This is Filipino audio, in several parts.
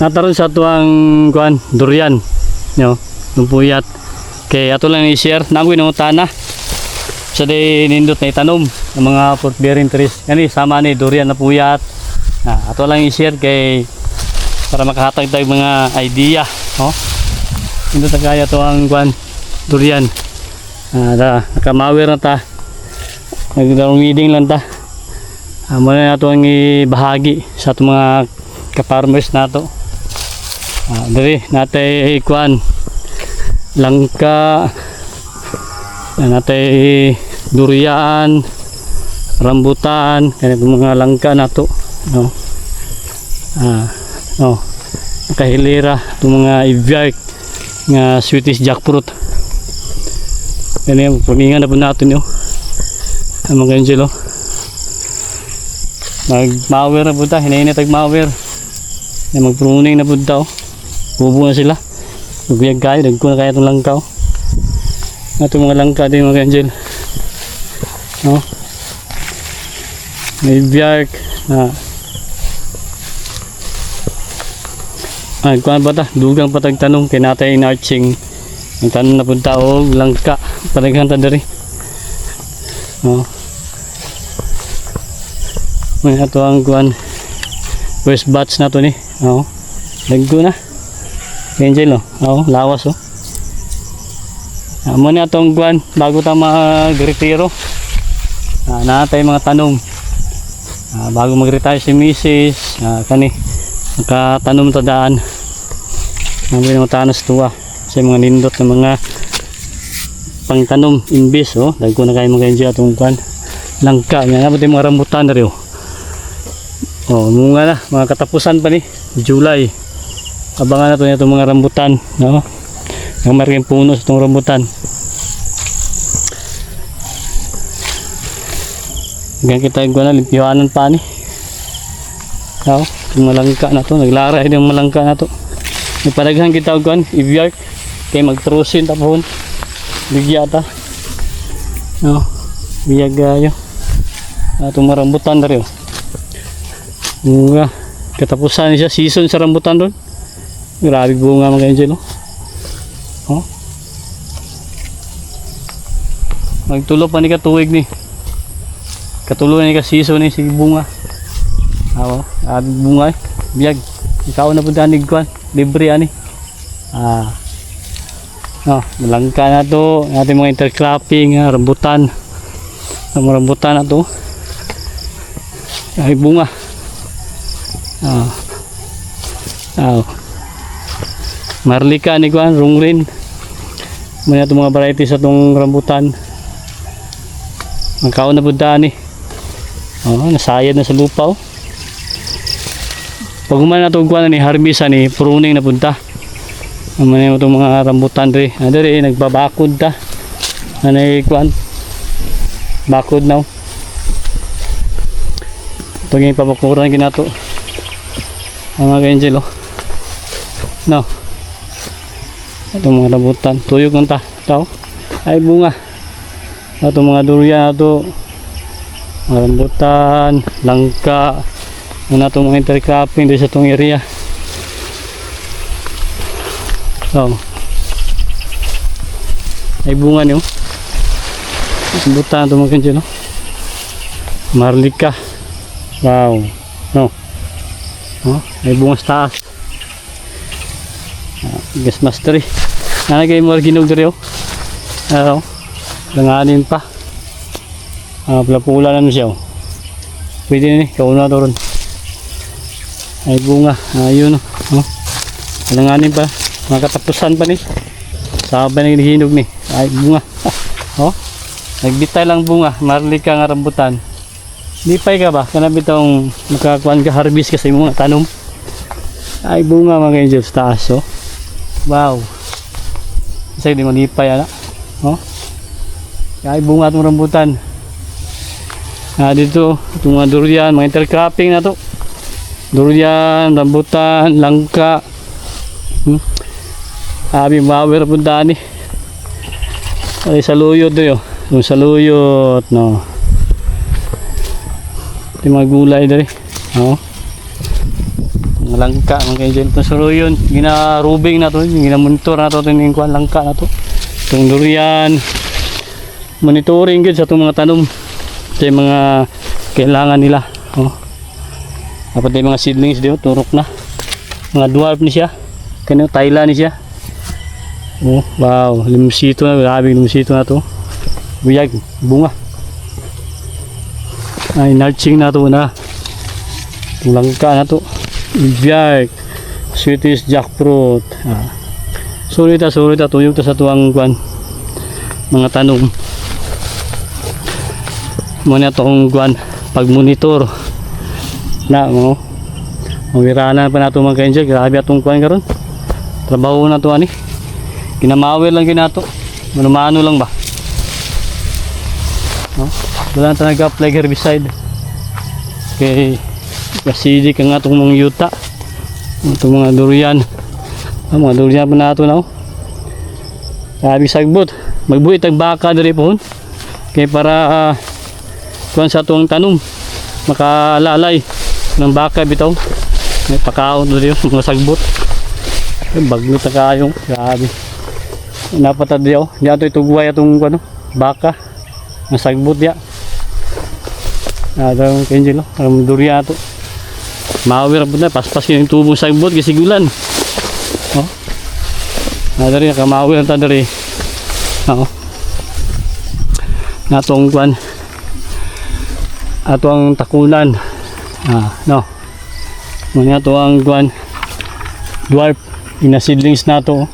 nataron sa tuang kuan durian no numpuyat kay ato lang i-share nagoy ng utana sa di nindot na itanom ng mga fruit bearing trees kani sama ni durian na puyat ato lang i-share kay para makahatag tayo mga idea no nindot na kaya to ang kuan durian nakamawir na ta nagdarong weeding lang ta muna na ito ang ibahagi sa itong mga ka-farmers na ito dari natin ikuan langka natin durian rambutan kaya itong mga langka na ito no? Nakahilira itong mga ivyark nga sweetish jackfruit kaya puningan na po natin yun ang mga angelo mag-mower na punta, hinahinit mag-mower mag-pruning na punta bubo na sila magbiyag kayo, dagko na kaya itong langka itong mga langka din mga angel may biyark kuhan ba ta, dugang patag tanong kaya natin in-arching ang tanong na punta o langka palagang ta dari may ato ang kuan first batch na to ni dagko na angel lawas amo ni atong kuan bago ta mag-retiro natay mga tanong bago mag-retire si Mrs. Kani nakatanom ta daan namin mga tanos tuwa sa mga nindot na mga pangtanom imbis dagko na kayo mga angel atong kuan langka nga napot yung mga rambutan na rin munga na mga katapusan pa ni July abangan na ito itong mga rambutan ang mariking puno sa itong rambutan hanggang kita yung limpyohanan pa ni yung malangka na ito naglaray yung malangka na ito nagpadaghan kita yung ivyark kaya magtrusin tapon bigya ta biyag ayo itong mga rambutan na rin bunga katapusan siya season sa rambutan doon grabe bunga mga angel magtulo pa ni katuwig ni katulo ni ka season ni si bunga bunga biyag ikaw na punta ni kuan libre ani malangka na to natin mga intercropping rambutan ang rambutan na to ay bunga marlika ni kuan rungrin muna itong mga varieties sa itong rambutan magkaon na punta ni nasayad na sa lupa pag umana na itong kuan ni harvest ni pruning na punta muna itong mga rambutan rin nagbabakod ta kuan bakod na ito yung papakuran ginato ang mga angel itong mga rambutan tuyok ng tao ay bunga itong mga durian ito mga rambutan langka itong mga intercropping din sa itong area ay bunga niyo rambutan itong mga angel marlika wow ay bunga sa taas gas mastery nalagay mo ginog dito langanin pa pula-pula na siya pwede na kauna to ron ay bunga ayun langanin pa mga katapusan pa ni sabay na ginog ni ay bunga nagbitay lang bunga marlika nga rambutan lipay ka ba kanabit itong makakuan ka harvest kasi mga tanom ay bunga mga angel sa taas wow kasi di malipay ay bunga itong rambutan dito itong mga durian mga intercropping na to durian, rambutan, langka abi mawer punta ni ay saluyot doyo yung saluyot ito mga gulay dari langka mga kainjil. Ito suro yun, gina-rubing na to, gina-monitor na to, ito yung kuhan langka na to. Itong durian, monitoring good sa itong mga tanom. Ito yung mga kailangan nila. Oh. Dapat yung mga seedlings dito, turok na. Mga dwarf ni siya. Kanya Thailand ni siya. Oh, wow, limusito na, grabe limusito na to. Buyag, bunga. Ay, nurturing na to na. Itong langka na to. Biyag, sweetest jackfruit. Sulit na tuyog ta sa tuwang kwan. Mga tanong. Muna itong kwan, pag-monitor. Na, mo. Mawiranan pa na ito mga kainjil. Grabe atong kwan karon. Trabaho na ito ani. Kinamawir lang kinato. Manumano lang ba? No? Wala na nag-apply herbicide. Okay. Kasi ka nga itong mga yuta. Itong mga durian. Mga durian pa na ito na. Sabi sagbot. Magbuhit ang baka dari po. Kaya para kuhan sa itong tanong. Makalalay ng baka bitaw. May pakaon dari mga sagbot. Bagnot na kayong. Grabe. Napatad diyo. Diyan ito itugway itong ano, baka. Mga sagbot diya. Ang kenjil. Ang durian ito. Mawir po na, paspas yung tubong sagbot, gisigulan. Oh. Nadari, nakamawir na tadari. Oo. Natong kwan. Ato ang takunan. No. Muna ito ang kwan. Dwarf. Inasidlings na ito.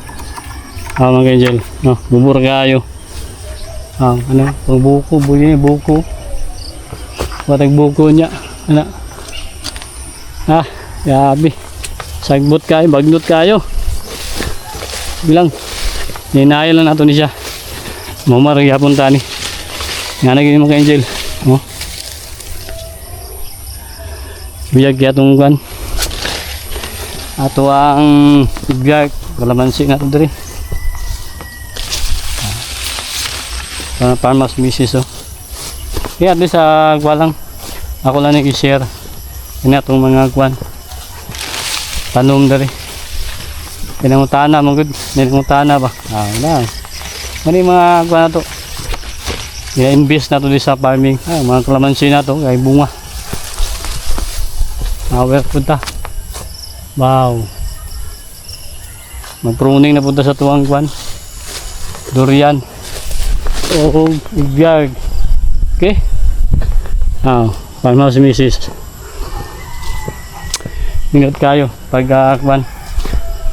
Mga kenjil. No, bubur kayo. Ano, pang buko, buko. Watag buko niya. Ano. Grabe. Sagbot kayo, bagnot kayo. Bilang. Ninaya lang nato ni siya. Mamar yapon tani. Nga naging mo ka-angel. Oh. Biyag yatong kan. Ato ang biyag. Kalamansi nga ito diri. Farmers Mrs. Oh. Kaya at least walang. Ako lang nag-share. Ini atong mga kwan tanom dari pinangutana mong pinangutana ba wala mani mga kwan na to i-invest na to sa farming mga kalamansi na to kay bunga aware punta wow mag-pruning na punta sa tuwang kwan durian biyag okay farmhouse Mrs. Ingat kayo pag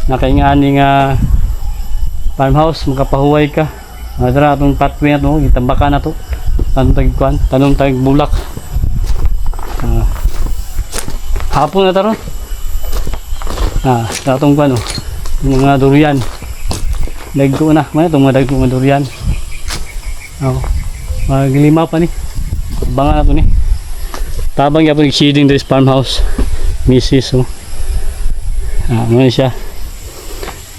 nakainganing farmhouse makapahuway ka madara itong pathway na ito gitambaka na ito tanong tag bulak hapon na taron itong kwan mga durian dagko na itong mga dagko mga durian maglima pa ni bangan na ito ni tabang yapon exceeding this farmhouse Mrs. Oh. Ano siya.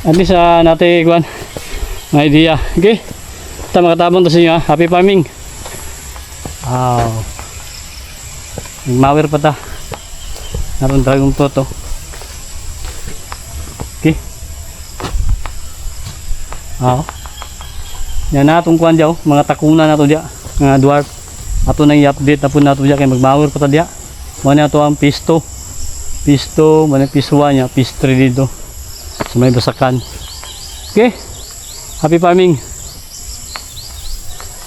At least natin kuhan may idea. Okay. Ito makatabang to sa inyo. Happy farming. Wow. Nagmawir pa ta. Naroon dragon fruit. Okay. Yan na itong kuhan dyan. Mga takunan na ito dyan. Mga dwarf. Ato na i-update na po na ito dyan. Kaya magmawir pa ta dyan. Muna ito ang pisto. Pisto, mana piswa niya, pistre dito sa may basakan. Okay, happy farming.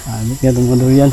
Ano kaya itong durian.